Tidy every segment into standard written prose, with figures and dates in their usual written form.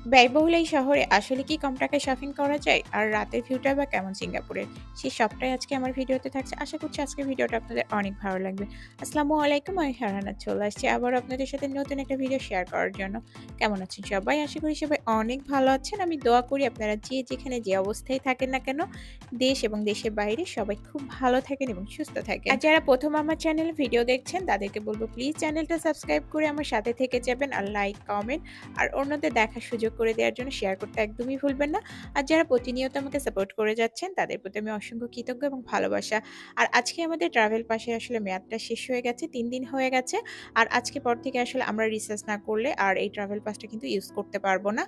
ব্যয়বহুল এই শহরে আসলে কি কম টাকায় শপিং করা যায়? আর রাতের ভিউটা বা কেমন সিঙ্গাপুরের? সেই সবটাই আজকে আমার ভিডিওতে থাকছে। আশা করছি আজকের ভিডিওটা আপনাদের অনেক ভালো লাগবে। আসসালামু আলাইকুম, আমি ফারহানা চলে আসছি আবারও আপনাদের সাথে নতুন একটা ভিডিও শেয়ার করার জন্য। কেমন আছেন সবাই? আশা করি সবাই অনেক ভালো আছেন। আমি দোয়া করি আপনারা যে যেখানে যে অবস্থায় থাকেন না কেন, দেশ এবং দেশের বাইরে সবাই খুব ভালো থাকেন এবং সুস্থ থাকেন। আর যারা ১ম আমার চ্যানেলে ভিডিও দেখছেন তাদেরকে বলব প্লিজ চ্যানেলটা সাবস্ক্রাইব করে আমার সাথে থেকে যাবেন আর লাইক, কমেন্ট আর অন্যদের দেখার সুযোগ করে দেওয়ার জন্য শেয়ার করতে একদমই ভুলবেন না। আর যারা প্রতিনিয়ত আমাকে সাপোর্ট করে যাচ্ছেন তাদের প্রতি আমি অসংখ্য কৃতজ্ঞ এবং ভালোবাসা। আর আজকে আমাদের ট্রাভেল পাসে আসলে মেয়াদটা শেষ হয়ে গেছে। ৩ দিন হয়ে গেছে। আর আজকে পর থেকে আসলে আমরা রিসার্চ না করলে আর এই ট্রাভেল পাসটা কিন্তু ইউজ করতে পারব না।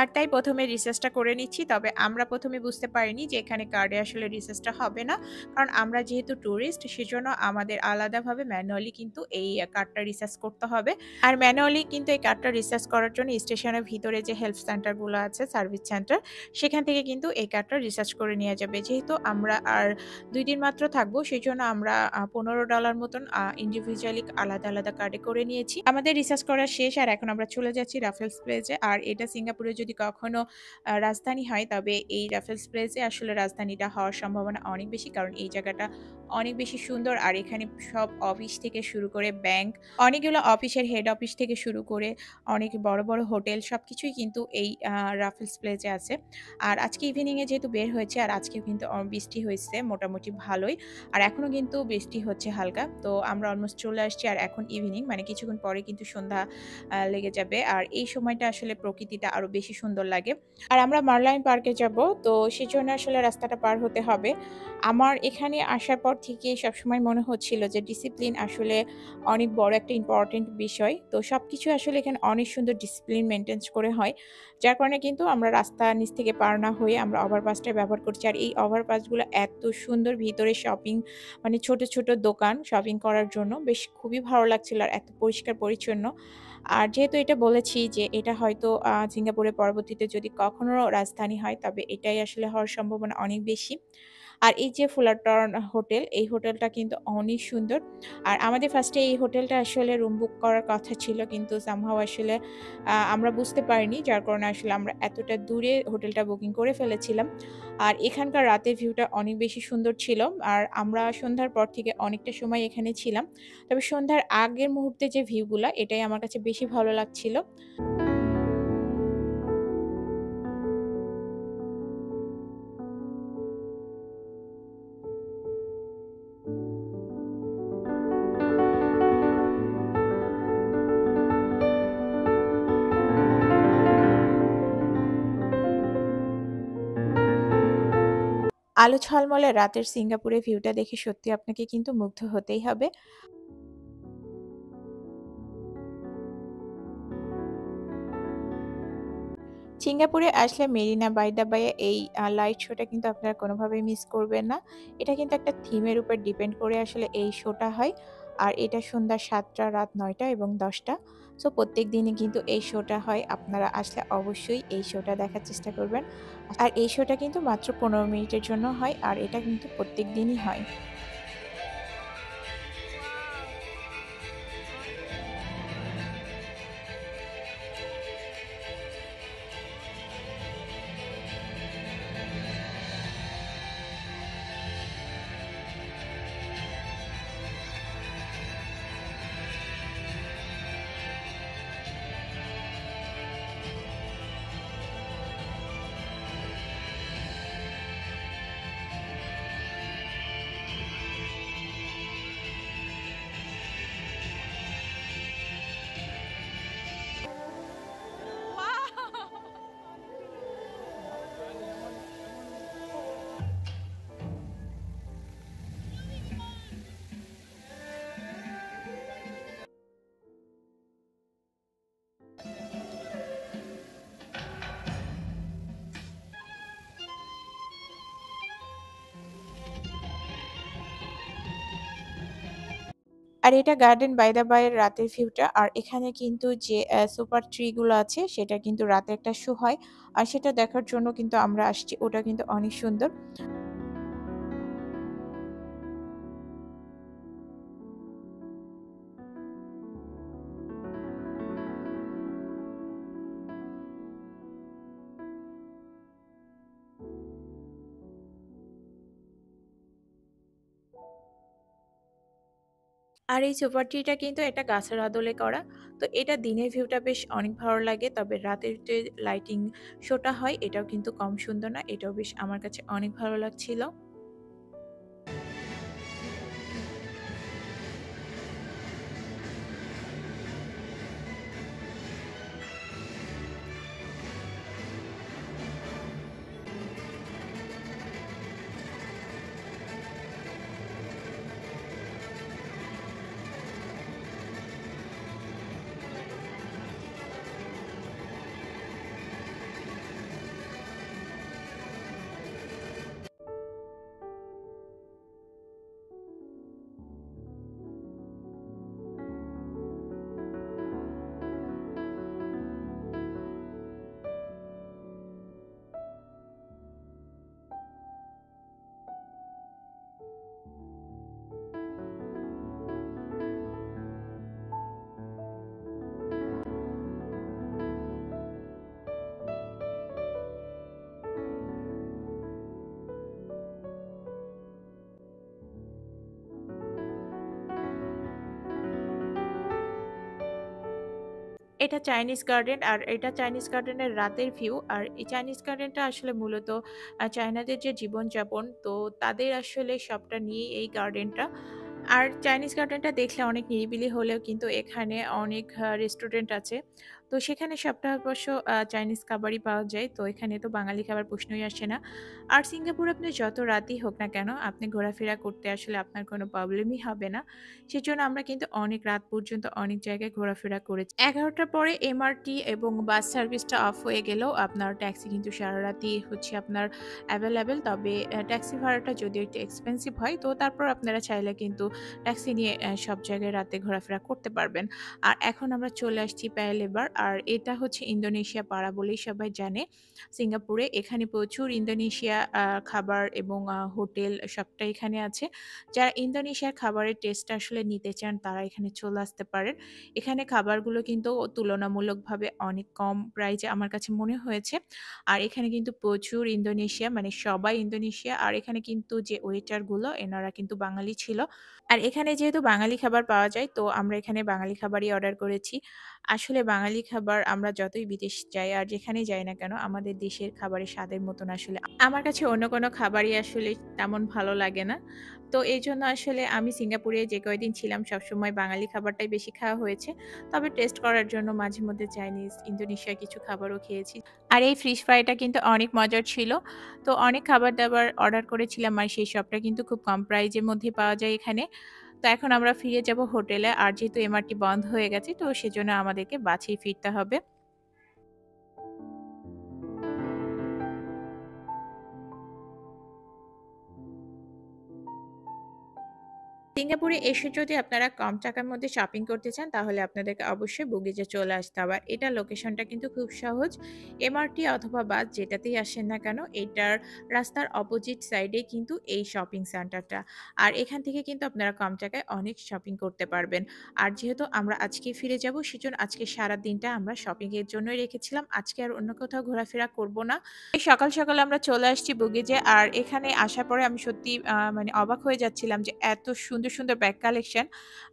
আর তাই ১ম এ রিসার্চটা করে নিচ্ছি। তবে আমরা ১ম এ বুঝতে পারিনি যে এখানে কার্ডে আসলে রিসার্চটা হবে না। কারণ আমরা যেহেতু টুরিস্ট সেজন্য আমাদের আলাদাভাবে ম্যানুয়ালি কিন্তু এই কার্ডটা রিসার্চ করতে হবে। আর ম্যানুয়ালি কিন্তু এই কার্ডটা রিসার্চ করার জন্য স্টেশনের ভিতরে যে হেল্প সেন্টার গুলো আছে, সার্ভিস সেন্টার, সেখান থেকে কিন্তু এই কার্ডটা রিসার্চ করে নেওয়া যাবে। যেহেতু আমরা আর ২ দিন মাত্র থাকবো সেজন্য আমরা $১৫ মতন ইন্ডিভিজুয়ালি আলাদা, আলাদা কার্ডে করে নিয়েছি। আমাদের রিসার্চ করা শেষ আর এখন আমরা চলে যাচ্ছি রাফেলস প্লেসে। আর এটা সিঙ্গাপুরে যদি কখনো রাজধানী হয় তবে এই রাফেলস প্লেসে আসলে রাজধানীটা হওয়ার সম্ভাবনা অনেক বেশি। কারণ এই জায়গাটা অনেক বেশি সুন্দর আর এখানে সব অফিস থেকে শুরু করে ব্যাংক, অনেকগুলো অফিসের হেড অফিস থেকে শুরু করে অনেক বড়, বড় হোটেল সবকিছুই কিন্তু এই রাফেলস প্লেসে আছে। আর আজকে ইভনিং এ যেহেতু বের হয়েছে আর আজকেও কিন্তু বৃষ্টি হয়েছে মোটামুটি ভালোই। আর এখনো কিন্তু বৃষ্টি হচ্ছে হালকা। তো আমরা অলমোস্ট চলে আসছি আর এখন ইভনিং মানে কিছুক্ষণ পরে কিন্তু সন্ধ্যা লেগে যাবে। আর এই সময়টা আসলে প্রকৃতিটা আরো বেশি সুন্দর লাগে। আর আমরা মার্লাইন পার্কে যাব। তো সেজন্য আসলে রাস্তাটা পার হতে হবে। আমার এখানে আসার পর থেকেই সবসময় মনে হচ্ছিল যে ডিসিপ্লিন আসলে অনেক বড় একটা ইম্পোর্টেন্ট বিষয়। তো সবকিছু আসলে এখানে অনেক সুন্দর ডিসিপ্লিন মেইনটেইন করে হয়। যার কারণে কিন্তু আমরা রাস্তার নিচ থেকে পার না হয়ে আমরা ওভারপাসটাই ব্যবহার করছি। আর এই ওভারপাসগুলো এত সুন্দর ভিতরে শপিং মানে ছোট, ছোট দোকান শপিং করার জন্য বেশ খুবই ভালো লাগছিল আর এত পরিষ্কার পরিচ্ছন্ন। আর যেহেতু এটা বলেছি যে এটা হয়তো সিঙ্গাপুরের পরবর্তীতে যদি কখনো রাজধানী হয় তবে এটাই আসলে হওয়ার সম্ভাবনা অনেক বেশি। আর এই যে ফুলারটন হোটেল, এই হোটেলটা কিন্তু অনেক সুন্দর। আর আমাদের ফার্স্টে এই হোটেলটা আসলে রুম বুক করার কথা ছিল কিন্তু সামহাউ আসলে আমরা বুঝতে পারিনি। যার কারণে আসলে আমরা এতটা দূরে হোটেলটা বুকিং করে ফেলেছিলাম। আর এখানকার রাতের ভিউটা অনেক বেশি সুন্দর ছিল। আর আমরা সন্ধ্যার পর থেকে অনেকটা সময় এখানে ছিলাম। তবে সন্ধ্যার আগের মুহূর্তে যে ভিউগুলা এটাই আমার কাছে বেশি ভালো লাগছিল। আলো ঝলমলে রাতের সিঙ্গাপুরের ভিউটা দেখে সত্যি আপনাকে কিন্তু মুগ্ধ হতেই হবে। সিঙ্গাপুরে আসলে মেরিনা বাই দ্য বে এই লাইট শোটা কিন্তু আপনারা কোনোভাবেই মিস করবেন না। এটা কিন্তু একটা থিমের উপর ডিপেন্ড করে আসলে এই শোটা হয়। আর এটা সন্ধ্যা ৭টা, রাত ৯টা এবং ১০টা। সো প্রত্যেক দিনই কিন্তু এই শোটা হয়। আপনারা আসলে অবশ্যই এই শোটা দেখার চেষ্টা করবেন। আর এই শোটা কিন্তু মাত্র ১৫ মিনিটের জন্য হয় আর এটা কিন্তু প্রত্যেক দিনই হয়। আর এটা গার্ডেন বাই দ্য বে এর রাতের ভিউটা। আর এখানে কিন্তু যে সুপার ট্রি গুলো আছে সেটা কিন্তু রাতে একটা শো হয়। আর সেটা দেখার জন্য কিন্তু আমরা আসছি। ওটা কিন্তু অনেক সুন্দর। আর এই সুপার ট্রিটা কিন্তু এটা গাছের আদলে করা। তো এটা দিনের ভিউটা বেশ অনেক ভালো লাগে। তবে রাতের যে লাইটিং শোটা হয় এটাও কিন্তু কম সুন্দর না। এটাও বেশ আমার কাছে অনেক ভালো লাগছিল। এটা চাইনিজ গার্ডেন আর এটা চাইনিজ গার্ডেনের রাতের ভিউ। আর এই চাইনিজ গার্ডেনটা আসলে মূলত চায়নাদের যে জীবনযাপন, তো তাদের আসলে সবটা নিয়েই এই গার্ডেনটা। আর চাইনিজ গার্ডেনটা দেখলে অনেক নিরিবিলি হলেও কিন্তু এখানে অনেক রেস্টুরেন্ট আছে। তো সেখানে সপ্তাহে অবশ্য চাইনিজ খাবারই পাওয়া যায়। তো এখানে তো বাঙালি খাবার প্রশ্নই আসে না। আর সিঙ্গাপুরে আপনি যত রাতই হোক না কেন, আপনি ঘোরাফেরা করতে আসলে আপনার কোনো প্রবলেমই হবে না। সেজন্য আমরা কিন্তু অনেক রাত পর্যন্ত অনেক জায়গায় ঘোরাফেরা করেছি। ১১টার পরে এমআরটি এবং বাস সার্ভিসটা অফ হয়ে গেলেও আপনার ট্যাক্সি কিন্তু সারারাতই হচ্ছে আপনার অ্যাভেলেবেল। তবে ট্যাক্সি ভাড়াটা যদিও একটু এক্সপেন্সিভ হয়, তো তারপর আপনারা চাইলে কিন্তু ট্যাক্সি নিয়ে সব জায়গায় রাতে ঘোরাফেরা করতে পারবেন। আর এখন আমরা চলে আসছি প্যারা লেবার। আর এটা হচ্ছে ইন্দোনেশিয়া পাড়া বলেই সবাই জানে সিঙ্গাপুরে। এখানে প্রচুর ইন্দোনেশিয়া খাবার এবং হোটেল সবটাই এখানে আছে। যারা ইন্দোনেশিয়ার খাবারের টেস্টটা আসলে নিতে চান তারা এখানে চলে আসতে পারেন। এখানে খাবারগুলো কিন্তু তুলনামূলকভাবে অনেক কম প্রাইজে আমার কাছে মনে হয়েছে। আর এখানে কিন্তু প্রচুর ইন্দোনেশিয়া, মানে সবাই ইন্দোনেশিয়া। আর এখানে কিন্তু যে ওয়েটারগুলো এনারা কিন্তু বাঙালি ছিল। আর এখানে যেহেতু বাঙালি খাবার পাওয়া যায়, তো আমরা এখানে বাঙালি খাবারই অর্ডার করেছি। আসলে বাঙালি খাবার আমরা যতই বিদেশ যাই আর যেখানেই যাই না কেন, আমাদের দেশের খাবারের স্বাদের মতন আসলে আমার কাছে অন্য কোনো খাবারই আসলে তেমন ভালো লাগে না। তো এইজন্য আসলে আমি সিঙ্গাপুরে যে কয়দিন ছিলাম সবসময় বাঙালি খাবারটাই বেশি খাওয়া হয়েছে। তবে টেস্ট করার জন্য মাঝে মধ্যে চাইনিজ, ইন্দোনেশিয়ার কিছু খাবারও খেয়েছি। আর এই ফিশ ফ্রাইটা কিন্তু অনেক মজার ছিল। তো অনেক খাবার-দাবার অর্ডার করেছিলাম আর সেই সবটা কিন্তু খুব কম প্রাইজের মধ্যে পাওয়া যায় এখানে। তো এখন আমরা ফিরে যাব হোটেলে। আর যেহেতু এমআরটি বন্ধ হয়ে গেছে, তো সেজন্য আমাদেরকে বাছেই ফিরতে হবে। সিঙ্গাপুরে এসে যদি আপনারা কম টাকার মধ্যে শপিং করতে চান তাহলে আপনাদেরকে অবশ্যই বুগিজে চলে আসতে হবে। আর এটার লোকেশনটা কিন্তু খুব সহজ। এমআরটি অথবা বাস যেটাতেই আসেন না কেন, এটার রাস্তার অপোজিট সাইডে কিন্তু এই শপিং সেন্টারটা। আর এখান থেকে কিন্তু আপনারা কম টাকায় অনেক শপিং করতে পারবেন। আর যেহেতু আমরা আজকে ফিরে যাব সেজন্য আজকে সারাদিনটা আমরা শপিং এর জন্যই রেখেছিলাম। আজকে আর অন্য কোথাও ঘোরাফেরা করব না। এই সকাল, সকাল আমরা চলে আসছি বুগিজে। আর এখানে আসার পরে আমি সত্যি মানে অবাক হয়ে যাচ্ছিলাম যে এত সুন্দর, সুন্দর ব্যাগ কালেকশন।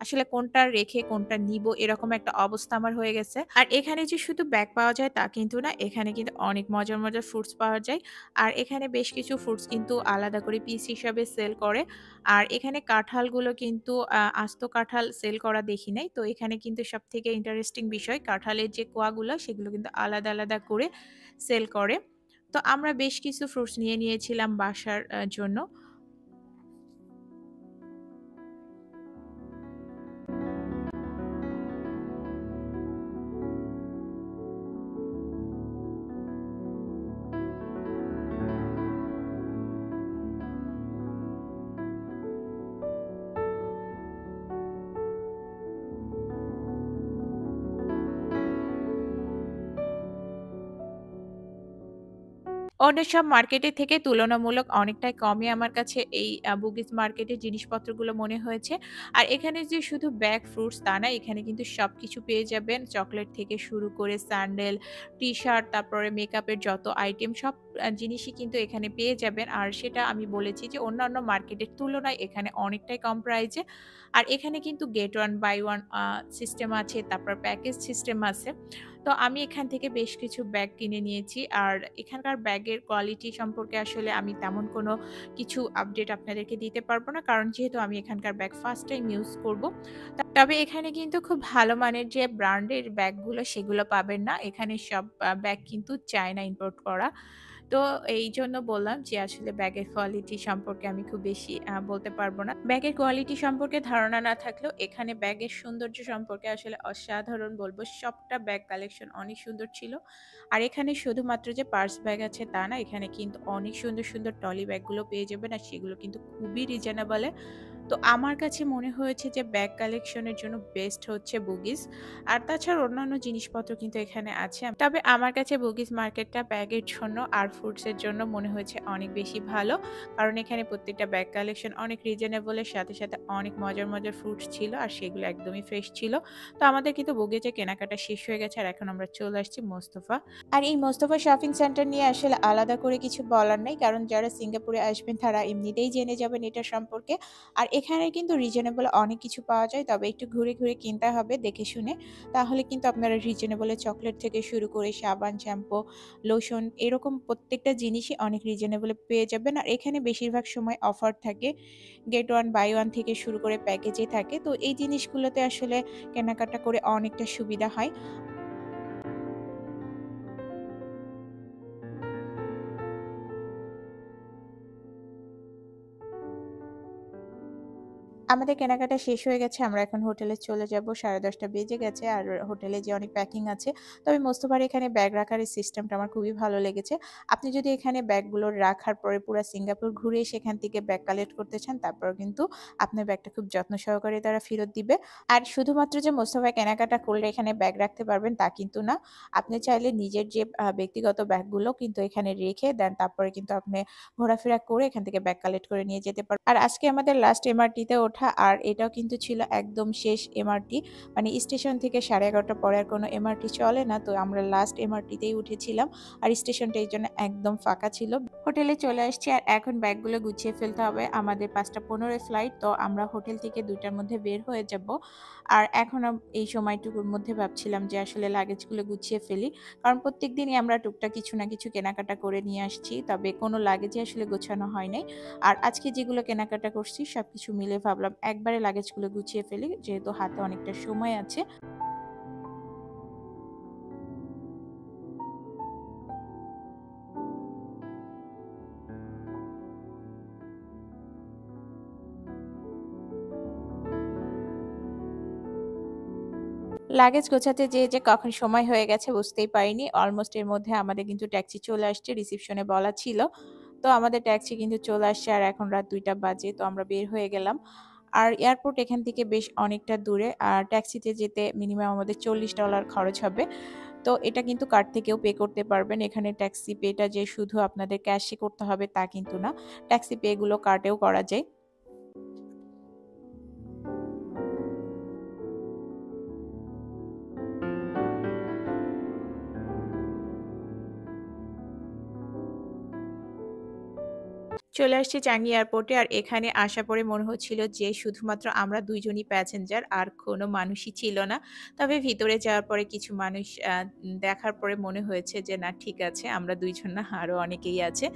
আসলে কোনটা রেখে কোনটা নিবো এরকম একটা অবস্থা আমার হয়ে গেছে। আর এখানে যে শুধু ব্যাগ পাওয়া যায় তা কিন্তু না। এখানে কিন্তু অনেক মজার, মজার ফ্রুটস পাওয়া যায়। আর এখানে বেশ কিছু ফ্রুটস কিন্তু আলাদা করে পিস হিসাবে সেল করে। আর এখানে কাঁঠালগুলো কিন্তু আস্ত কাঁঠাল সেল করা দেখি নাই। তো এখানে কিন্তু সবথেকে ইন্টারেস্টিং বিষয় কাঁঠালের যে কোয়াগুলো সেগুলো কিন্তু আলাদা, আলাদা করে সেল করে। তো আমরা বেশ কিছু ফ্রুটস নিয়ে নিয়েছিলাম বাসার জন্য। অন্য সব মার্কেটের থেকে তুলনামূলক অনেকটাই কমে আমার কাছে এই বুগিস মার্কেটের জিনিসপত্রগুলো মনে হয়েছে। আর এখানে যে শুধু ব্যাগ, ফ্রুটস তা না, এখানে কিন্তু সবকিছু পেয়ে যাবেন। চকলেট থেকে শুরু করে স্যান্ডেল, টি-শার্ট, তারপরে মেকআপের যত আইটেম সব জিনিসই কিন্তু এখানে পেয়ে যাবেন। আর সেটা আমি বলেছি যে অন্যান্য মার্কেটের তুলনায় এখানে অনেকটাই কম প্রাইজে। আর এখানে কিন্তু get one buy one system আছে, তারপর প্যাকেজ সিস্টেম আছে। তো আমি এখান থেকে বেশ কিছু ব্যাগ কিনে নিয়েছি। আর এখানকার ব্যাগের কোয়ালিটি সম্পর্কে আসলে আমি তেমন কোনো কিছু আপডেট আপনাদেরকে দিতে পারব না। কারণ যেহেতু আমি এখানকার ব্যাগ ফার্স্ট টাইম ইউজ করব। তবে এখানে কিন্তু খুব ভালো মানের যে ব্র্যান্ডের ব্যাগগুলো সেগুলো পাবেন না। এখানে সব ব্যাগ কিন্তু চায়না ইম্পোর্ট করা। তো এইজন্য বললাম যে আসলে ব্যাগের কোয়ালিটি সম্পর্কে আমি খুব বেশি বলতে পারব না। ব্যাগের কোয়ালিটি সম্পর্কে ধারণা না থাকলেও এখানে ব্যাগের সৌন্দর্য সম্পর্কে আসলে অসাধারণ বলব। সবটা ব্যাগ কালেকশন অনেক সুন্দর ছিল। আর এখানে শুধুমাত্র যে পার্স ব্যাগ আছে তা না, এখানে কিন্তু অনেক সুন্দর, সুন্দর ট্রলি ব্যাগগুলো পেয়ে যাবেন। আর সেগুলো কিন্তু খুবই রিজনেবল এ। তো আমার কাছে মনে হয়েছে যে ব্যাগ কালেকশনের জন্য বেস্ট হচ্ছে বুগিস। আর তাছাড়া অন্যান্য জিনিসপত্র কিন্তু এখানে আছে। তবে আমার কাছে বুগিস মার্কেটটা ব্যাগের জন্য আর ফুডস এর জন্য মনে হয়েছে অনেক বেশি ভালো। কারণ এখানে প্রত্যেকটা ব্যাগ কালেকশন অনেক রিজনেবল এর সাথে, সাথে অনেক মজার, মজার ফ্রুটস ছিল আর সেগুলো একদমই ফ্রেশ ছিল। তো আমাদের কিন্তু বুগিজে কেনাকাটা শেষ হয়ে গেছে আর এখন আমরা চলে আসছি মোস্তফা। আর এই মোস্তফা শপিং সেন্টার নিয়ে আসলে আলাদা করে কিছু বলার নেই। কারণ যারা সিঙ্গাপুরে আসবেন তারা এমনিতেই জেনে যাবেন এটা সম্পর্কে। আর এখানে কিন্তু রিজনেবল অনেক কিছু পাওয়া যায়। তবে একটু ঘুরে, ঘুরে কিনতে হবে দেখে শুনে। তাহলে কিন্তু আপনারা রিজনেবল এ চকোলেট থেকে শুরু করে সাবান, শ্যাম্পু, লোশন এরকম প্রত্যেকটা জিনিসই অনেক রিজনেবল এ পেয়ে যাবেন। আর এখানে বেশিরভাগ সময় অফার থাকে। গেট ওয়ান বাই ওয়ান থেকে শুরু করে প্যাকেজে থাকে। তো এই জিনিসগুলোতে আসলে কেনাকাটা করে অনেকটা সুবিধা হয়। আমাদের কেনাকাটা শেষ হয়ে গেছে। আমরা এখন হোটেলে চলে যাব। 10:30 বেজে গেছে। আর হোটেলে যে অনেক প্যাকিং আছে। তবে মোস্তফার এখানে ব্যাগ রাখার এই সিস্টেমটা আমার খুবই ভালো লেগেছে। আপনি যদি এখানে ব্যাগগুলো রাখার পরে পুরা সিঙ্গাপুর ঘুরে সেখান থেকে ব্যাগ কালেক্ট করতে চান, তারপরেও কিন্তু আপনার ব্যাগটা খুব যত্ন সহকারে তারা ফেরত দিবে। আর শুধুমাত্র যে মোস্তফায় কেনাকাটা করলে এখানে ব্যাগ রাখতে পারবেন তা কিন্তু না। আপনি চাইলে নিজের যে ব্যক্তিগত ব্যাগগুলো কিন্তু এখানে রেখে দেন, তারপরে কিন্তু আপনি ঘোরাফেরা করে এখান থেকে ব্যাগ কালেক্ট করে নিয়ে যেতে পারবেন। আর আজকে আমাদের লাস্ট এমআরটিতে ওঠা। আর এটাও কিন্তু ছিল একদম শেষ এমআরটি। মানে স্টেশন থেকে 11:30 পরে আর কোনো এমআরটি চলে না। তো আমরা লাস্ট এমআরটিতেই উঠেছিলাম। আর স্টেশনটা এইজন্য একদম ফাঁকা ছিল। হোটেলে চলে আসছি আর এখন ব্যাগগুলো গুছিয়ে ফেলতে হবে। আমাদের 5:15 ফ্লাইট। তো আমরা হোটেল থেকে 2টার মধ্যে বের হয়ে যাব। আর এখন এই সময়টুকুর মধ্যে ভাবছিলাম যে আসলে লাগেজগুলো গুছিয়ে ফেলি। কারণ প্রত্যেকদিনই আমরা টুকটাক কিছু না কিছু কেনাকাটা করে নিয়ে আসছি। তবে কোনো লাগেজই আসলে গোছানো হয় নাই। আর আজকে যেগুলো কেনাকাটা করছি সবকিছু মিলে ভাবলাম একবারে লাগেজগুলো গুছিয়ে ফেলি, যেহেতু হাতে অনেকটা সময় আছে। লাগেজ গোছাতে যেয়ে যে কখন সময় হয়ে গেছে বুঝতেই পারিনি। অলমোস্ট এর মধ্যে আমাদের কিন্তু ট্যাক্সি চলে আসছে। রিসেপশনে বলা ছিল। তো আমাদের ট্যাক্সি কিন্তু চলে আসছে আর এখন রাত ২টা বাজে। তো আমরা বের হয়ে গেলাম। আর এয়ারপোর্ট এখান থেকে বেশ অনেকটা দূরে। আর ট্যাক্সিতে যেতে মিনিমাম আমাদের $40 খরচ হবে। তো এটা কিন্তু কার্ড থেকেও পে করতে পারবেন। এখানে ট্যাক্সি পেটা যে শুধু আপনাদের ক্যাশে করতে হবে তা কিন্তু না। ট্যাক্সি পে গুলো কার্ডেও করা যায়। চলে আসছি চাঙ্গি এয়ারপোর্টে। আর এখানে আসার পরে মনে হচ্ছিল যে শুধুমাত্র আমরা ২ জনই প্যাসেঞ্জার আর কোনো মানুষই ছিল না। তবে ভিতরে যাওয়ার পরে কিছু মানুষ দেখার পরে মনে হয়েছে যে না ঠিক আছে আমরা ২ জন না আরো অনেকেই আছে।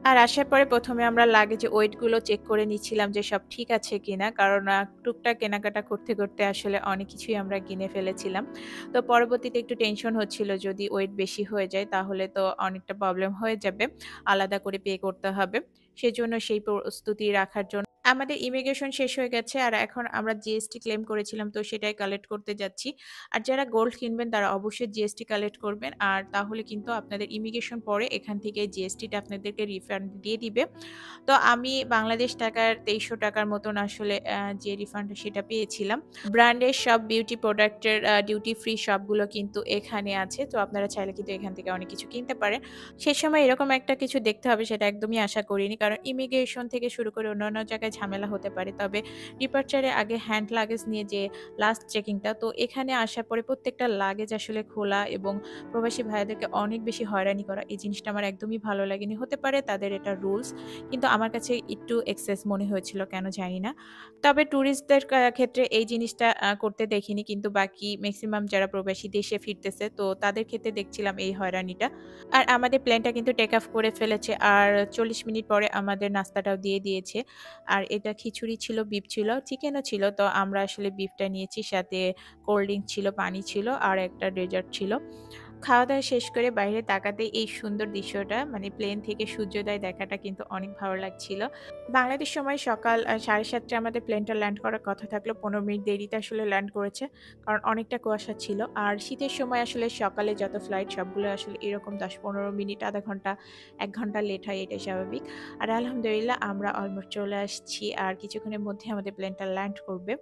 আর আসার পরে ১ম এ আমরা লাগেজে ওয়েট গুলো চেক করে নিচ্ছিলাম যে সব ঠিক আছে কিনা। কারণ টুকটাক কেনাকাটা করতে, করতে আসলে অনেক কিছুই আমরা কিনে ফেলেছিলাম। তো পরবর্তীতে একটু টেনশন হচ্ছিল যদি ওয়েট বেশি হয়ে যায় তাহলে তো অনেকটা প্রবলেম হয়ে যাবে। আলাদা করে পে করতে হবে। সেজন্য সেই প্রস্তুতি রাখার জন্য আমাদের ইমিগ্রেশন শেষ হয়ে গেছে। আর এখন আমরা জিএসটি ক্লেম করেছিলাম তো সেটাই কালেক্ট করতে যাচ্ছি। আর যারা গোল্ড কিনবেন তারা অবশ্যই জিএসটি কালেক্ট করবেন। আর তাহলে কিন্তু আপনাদের ইমিগ্রেশন পরে এখান থেকে জিএসটিটা আপনাদেরকে রিফান্ড দিয়ে দিবে। তো আমি বাংলাদেশ টাকার ৳২৩০০ মতন আসলে যে রিফান্ডটা সেটা পেয়েছিলাম। ব্র্যান্ডের সব বিউটি প্রোডাক্টের ডিউটি ফ্রি শপগুলো কিন্তু এখানে আছে। তো আপনারা চাইলে কিন্তু এখান থেকে অনেক কিছু কিনতে পারেন। সে সময় এরকম একটা কিছু দেখতে হবে সেটা একদমই আশা করিনি। কারণ ইমিগ্রেশন থেকে শুরু করে অন্যান্য জায়গায় ঝামেলা হতে পারে। তবে ডিপার্চারের আগে হ্যান্ড লাগেজ নিয়ে যে লাস্ট চেকিংটা, তো এখানে আসার পরে প্রত্যেকটা লাগেজ আসলে খোলা এবং প্রবাসী ভাইয়াদেরকে অনেক বেশি হয়রানি করা, এই জিনিসটা আমার একদমই ভালো লাগেনি। হতে পারে তাদের এটা রুলস, কিন্তু আমার কাছে একটু এক্সেস মনে হয়েছিল, কেন জানি না। তবে টুরিস্টদের ক্ষেত্রে এই জিনিসটা করতে দেখিনি, কিন্তু বাকি মেক্সিমাম যারা প্রবাসী দেশে ফিরতেছে তো তাদের ক্ষেত্রে দেখছিলাম এই হয়রানিটা। আর আমাদের প্লেনটা কিন্তু টেক অফ করে ফেলেছে। আর ৪০ মিনিট পরে আমাদের নাস্তাটাও দিয়ে দিয়েছে। আর এটা খিচুড়ি ছিল, বিফ ছিল, চিকেনও ছিল। তো আমরা আসলে বিফটা নিয়েছি, সাথে কোল্ড ড্রিংক ছিল, পানি ছিল আর একটা ডেজার্ট ছিল। খাওয়া-দাওয়া শেষ করে বাইরে তাকাতেই এই সুন্দর দৃশ্যটা, মানে প্লেন থেকে সূর্যোদয় দেখাটা কিন্তু অনেক ভালো লাগছিল। বাংলাদেশ সময় সকাল ৭:৩০ টায় আমাদের প্লেনটা ল্যান্ড করার কথা থাকলেও ১৫ মিনিট দেরিতে আসলে ল্যান্ড করেছে। কারণ অনেকটা কুয়াশা ছিল। আর শীতের সময় আসলে সকালে যত ফ্লাইট সবগুলো আসলে এরকম ১০-১৫ মিনিট, ০.৫ ঘন্টা, ১ ঘন্টা লেট হয়, এটাই স্বাভাবিক। আর আলহামদুলিল্লাহ আমরা অলমোস্ট চলে আসছি। আর কিছুক্ষণের মধ্যে আমাদের প্লেনটা ল্যান্ড করবে।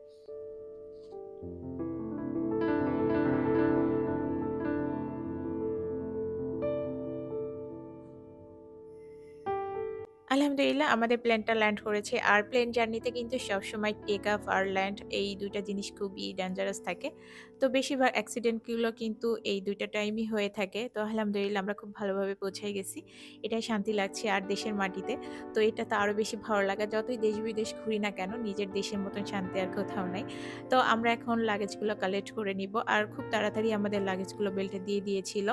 আলহামদুলিল্লাহ আমাদের প্লেনটা ল্যান্ড করেছে। আর প্লেন জার্নিতে কিন্তু সবসময় টেক অফ আর ল্যান্ড এই ২ টা জিনিস খুবই ডেঞ্জারাস থাকে। তো বেশিরভাগ অ্যাক্সিডেন্ট গুলো কিন্তু এই ২ টা টাইমই হয়ে থাকে। তো আলহামদুলিল্লাহ আমরা খুব ভালোভাবে পৌঁছে গেছি। এটাই শান্তি লাগছে আর দেশের মাটিতে। তো এটা তো আরো বেশি ভালো লাগা। যতই দেশ-বিদেশ ঘুরি না কেন, নিজের দেশের মতন শান্তি আর কোথাও নাই। তো আমরা এখন লাগেজগুলো কালেক্ট করে নিব। আর খুব তাড়াতাড়ি আমাদের লাগেজগুলো বেল্টে দিয়ে দিয়েছিল।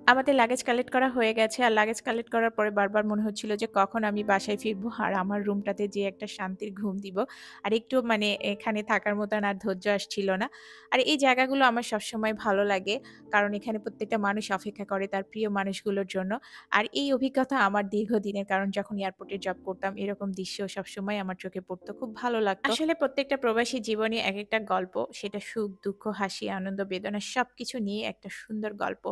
আমাদের লাগেজ কালেক্ট করা হয়ে গেছে। আর লাগেজ কালেক্ট করার পরে বারবার মনে হচ্ছিল যে কখন আমি বাসায় ফিরবো আর আমার রুমটাতে যেয়ে একটা শান্তির ঘুম দিব। আর একটু মানে এখানে থাকার মতন আর ধৈর্য আসছিল না। আর এই জায়গাগুলো আমার সবসময় ভালো লাগে। কারণ এখানে প্রত্যেকটা মানুষ অপেক্ষা করে তার প্রিয় মানুষগুলোর জন্য। আর এই অভিজ্ঞতা আমার দীর্ঘদিনের, কারণ যখন এয়ারপোর্টে জব করতাম এরকম দৃশ্য সবসময় আমার চোখে পড়তো। খুব ভালো লাগতো। আসলে প্রত্যেকটা প্রবাসী জীবনে একেকটা গল্প। সেটা সুখ, দুঃখ, হাসি, আনন্দ, বেদনা সবকিছু নিয়ে একটা সুন্দর গল্প।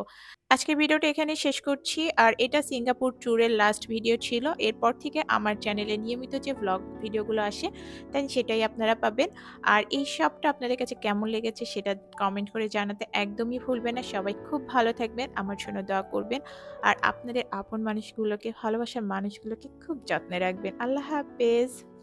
আজকের ভিডিওটা এখানেই শেষ করছি। আর এটা সিঙ্গাপুর ট্যুরের লাস্ট ভিডিও ছিল। এরপর থেকে আমার চ্যানেলে নিয়মিত যে ভ্লগ ভিডিওগুলো আসে দেন সেটাই আপনারা পাবেন। আর এই সবটা আপনাদের কাছে কেমন লেগেছে সেটা কমেন্ট করে জানাতে একদমই ভুলবেন না। সবাই খুব ভালো থাকবেন, আমার জন্য দোয়া করবেন। আর আপনাদের আপন মানুষগুলোকে, ভালোবাসার মানুষগুলোকে খুব যত্নে রাখবেন। আল্লাহ হাফেজ।